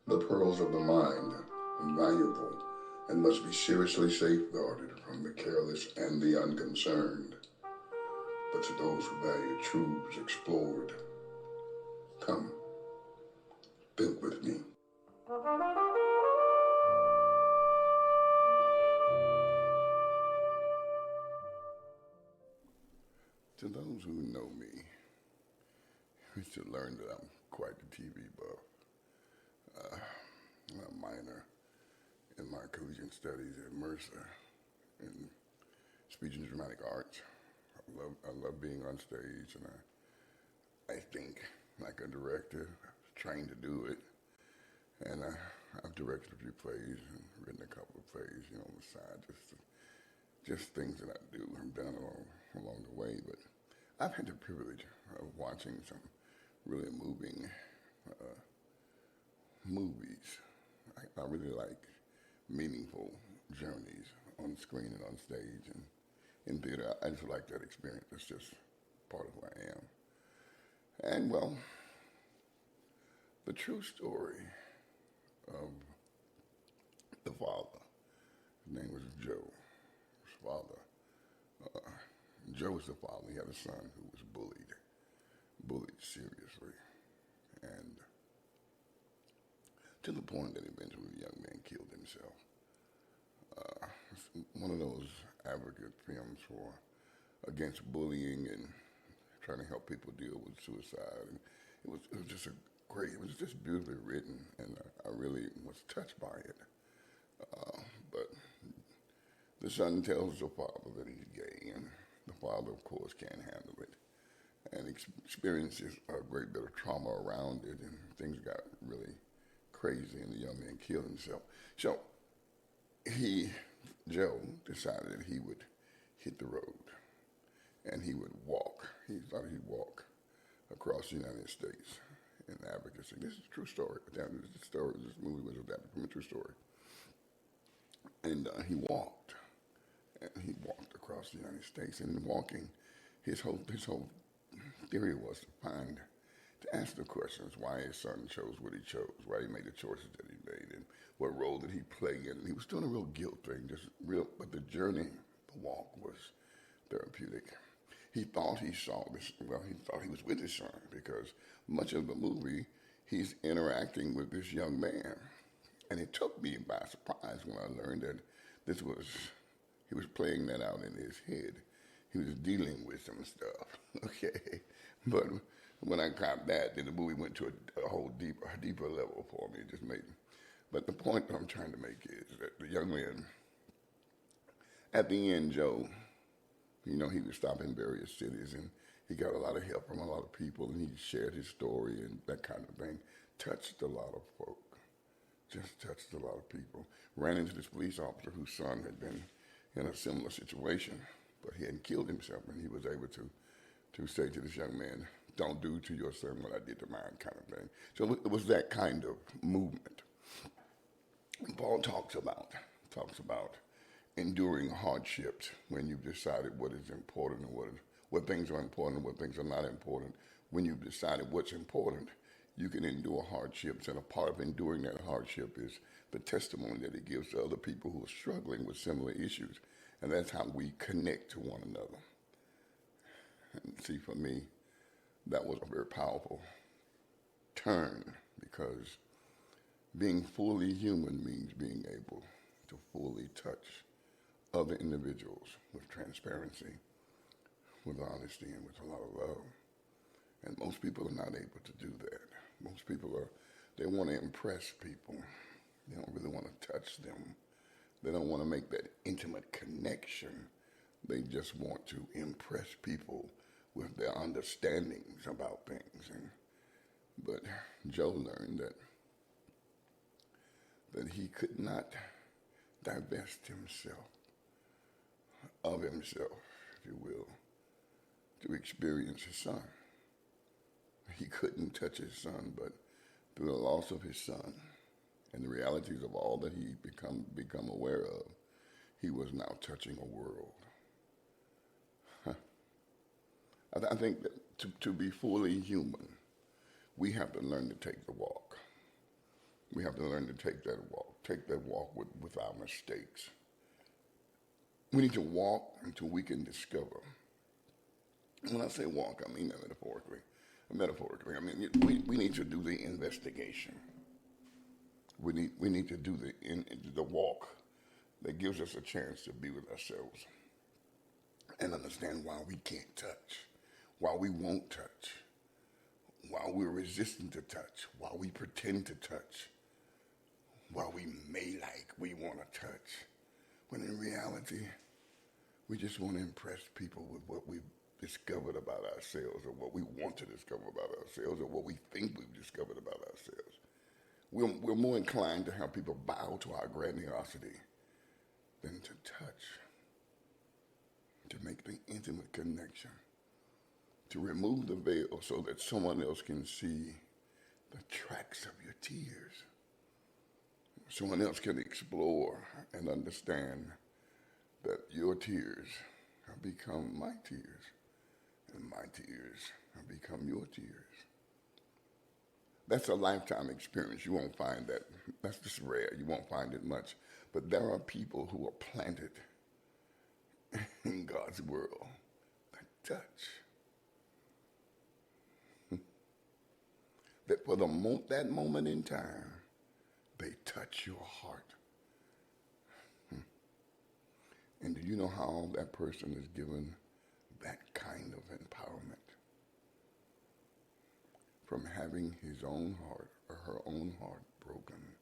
The pearls of the mind are valuable and must be seriously safeguarded from the careless and the unconcerned. But to those who value truths explored, come, think with me. To those who know me, you should learn that I'm quite the TV buff. I'm a minor in my collegiate studies at Mercer in speech and dramatic arts. I love being on stage, and I think like a director, trained to do it. And I've directed a few plays and written a couple of plays, on the side, just things that I do and done along the way. But I've had the privilege of watching some really moving movies. I really like meaningful journeys on screen and on stage and in theater. I just like that experience. It's just part of who I am. And well, the true story of the father, his name was Joe, his father. Uh, Joe was the father. He had a son who was bullied seriously, and to the point that eventually the young man killed himself. It's one of those advocate films for against bullying and trying to help people deal with suicide. And it was just beautifully written, and I really was touched by it. But the son tells the father that he's gay, and the father, of course, can't handle it, and experiences a great bit of trauma around it, and things got really crazy, and the young man killed himself. So he, Joe, decided that he would hit the road, and he would walk. He thought he'd walk across the United States in advocacy. This is a true story. This movie was adapted from a true story. And he walked across the United States. And in walking, his whole theory was to ask the questions why his son chose what he chose, why he made the choices that he made, and what role did he play in. And he was doing a real guilt thing, but the journey, the walk was therapeutic. He thought he saw this, well, he thought he was with his son because much of the movie, he's interacting with this young man. And it took me by surprise when I learned that he was playing that out in his head. He was dealing with some stuff, okay? But when I caught that, then the movie went to a whole deeper level for me. It just made, but the point I'm trying to make is that the young man, at the end, Joe, he would stop in various cities and he got a lot of help from a lot of people and he shared his story and that kind of thing. Touched a lot of folk. Just touched a lot of people. Ran into this police officer whose son had been in a similar situation, but he hadn't killed himself, and he was able to say to this young man, "Don't do to your son what I did to mine," kind of thing. So it was that kind of movement. And Paul talks about enduring hardships when you've decided what is important and what things are important and what things are not important. When you've decided what's important, you can endure hardships, and a part of enduring that hardship is the testimony that it gives to other people who are struggling with similar issues. And that's how we connect to one another. And see, for me, that was a very powerful turn because being fully human means being able to fully touch other individuals with transparency, with honesty, and with a lot of love. And most people are not able to do that. Most people they want to impress people. They don't really want to touch them. They don't want to make that intimate connection. They just want to impress people with their understandings about things. But Joe learned that he could not divest himself of himself, if you will, to experience his son. He couldn't touch his son, but through the loss of his son and the realities of all that he become aware of, he was now touching a world. I think that to be fully human, we have to learn to take the walk. We have to learn to take that walk with our mistakes. We need to walk until we can discover. When I say walk, I mean that metaphorically. Metaphorically, I mean we need to do the investigation. We need to do the walk that gives us a chance to be with ourselves and understand why we can't touch, why we won't touch, why we're resistant to touch, why we pretend to touch, why we we want to touch, when in reality, we just want to impress people with what we've discovered about ourselves, or what we want to discover about ourselves, or what we think we've discovered about ourselves. We're more inclined to have people bow to our grandiosity than to touch, to make the intimate connection, to remove the veil so that someone else can see the tracks of your tears. Someone else can explore and understand that your tears have become my tears, and my tears have become your tears. That's a lifetime experience. You won't find that. That's just rare. You won't find it much. But there are people who are planted in God's world that touch. That for that moment in time, they touch your heart. And do you know how that person is given that kind of empowerment? From having his own heart or her own heart broken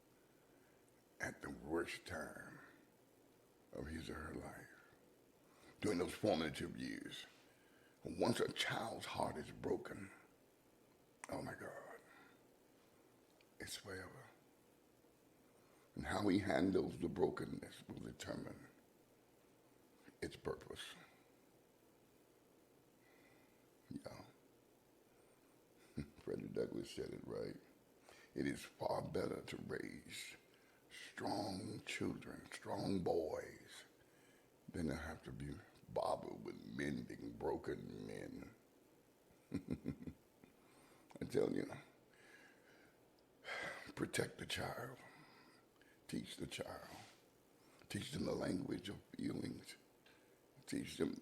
at the worst time of his or her life, during those formative years. Once a child's heart is broken, oh my God, it's forever. And how he handles the brokenness will determine its purpose. Yeah. Frederick Douglass said it right. It is far better to raise strong children, strong boys, than to have to be bothered with mending broken men. I tell you, protect the child, teach the child, teach them the language of feelings, teach them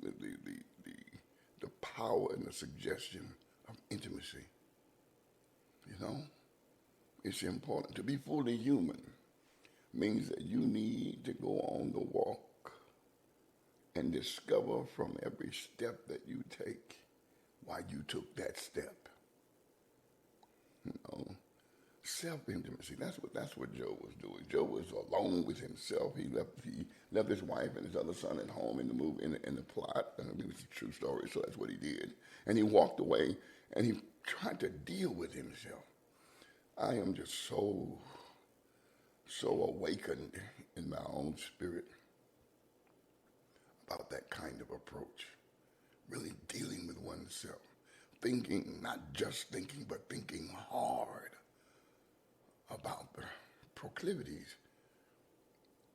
the power and the suggestion of intimacy. You know, it's important. To be fully human means that you need to go on the walk and discover from every step that you take why you took that step. You know, self-intimacy. That's what Job was doing. Job was alone with himself. He left his wife and his other son at home in the movie, in the plot. I mean, it was a true story, so that's what he did. And he walked away and he tried to deal with himself. I am just so awakened in my own spirit about that kind of approach. Really dealing with oneself. Thinking, not just thinking, but thinking hard about the proclivities,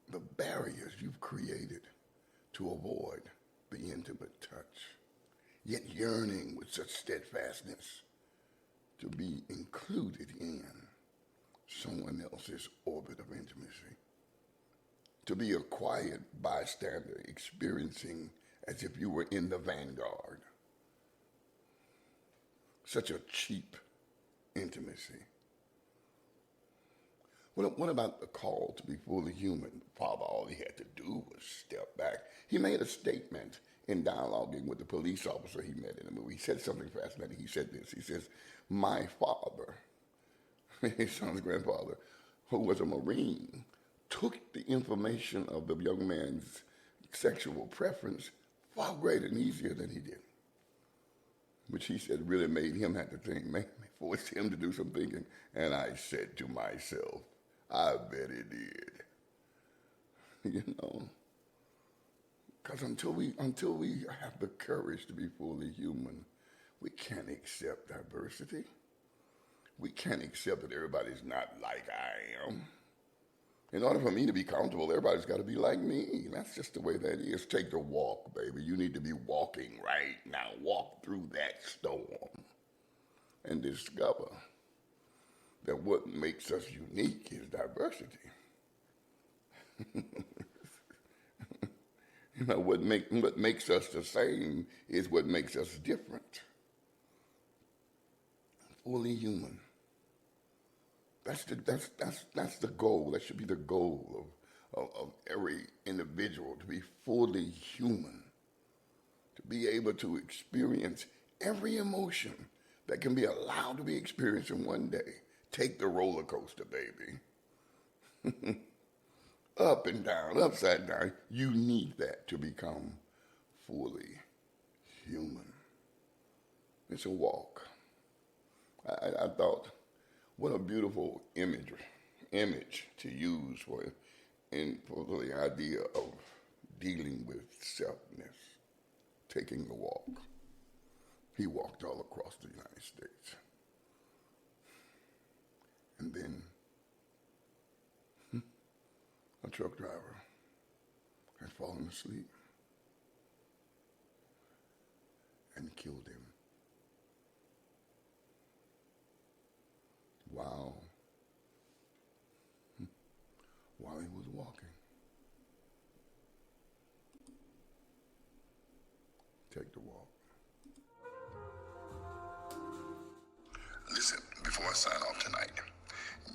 the barriers you've created to avoid the intimate touch, yet yearning with such steadfastness to be included in someone else's orbit of intimacy, to be a quiet bystander experiencing as if you were in the vanguard. Such a cheap intimacy. What about the call to be fully human? Father, all he had to do was step back. He made a statement in dialoguing with the police officer he met in the movie. He said something fascinating. He said this. He says, my father, his son's grandfather, who was a Marine, took the information of the young man's sexual preference far greater and easier than he did. Which he said really made him have to think, forced him to do some thinking. And I said to myself, I bet it did. You know, because until we have the courage to be fully human, we can't accept diversity. We can't accept that everybody's not like I am. In order for me to be comfortable, everybody's got to be like me. That's just the way that is. Take the walk, baby. You need to be walking right now. Walk through that storm and discover that what makes us unique is diversity. What makes us the same is what makes us different. Fully human. That's the goal. That should be the goal of every individual, to be fully human, to be able to experience every emotion that can be allowed to be experienced in one day. Take the roller coaster, baby. Up and down, upside down. You need that to become fully human. It's a walk. I thought, what a beautiful image to use for the idea of dealing with selfness, taking the walk. He walked all across the United States. And then a truck driver had fallen asleep and killed him. While he was walking. Take the walk. Listen, before I sign off tonight,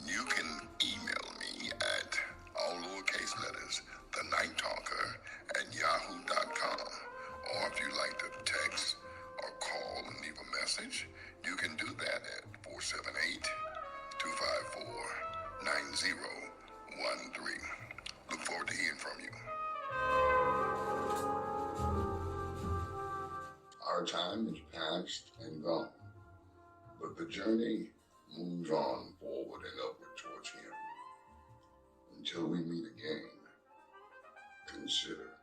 you can email me at all lowercase letters, thenighttalker@yahoo.com. Or if you like to text or call and leave a message, you can do that at 478-254-9013. Look forward to hearing from you. Our time is past and gone, but the journey moves on forward and upward towards Him. Until we meet again, consider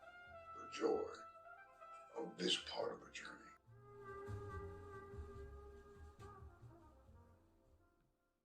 the joy of this part of the journey.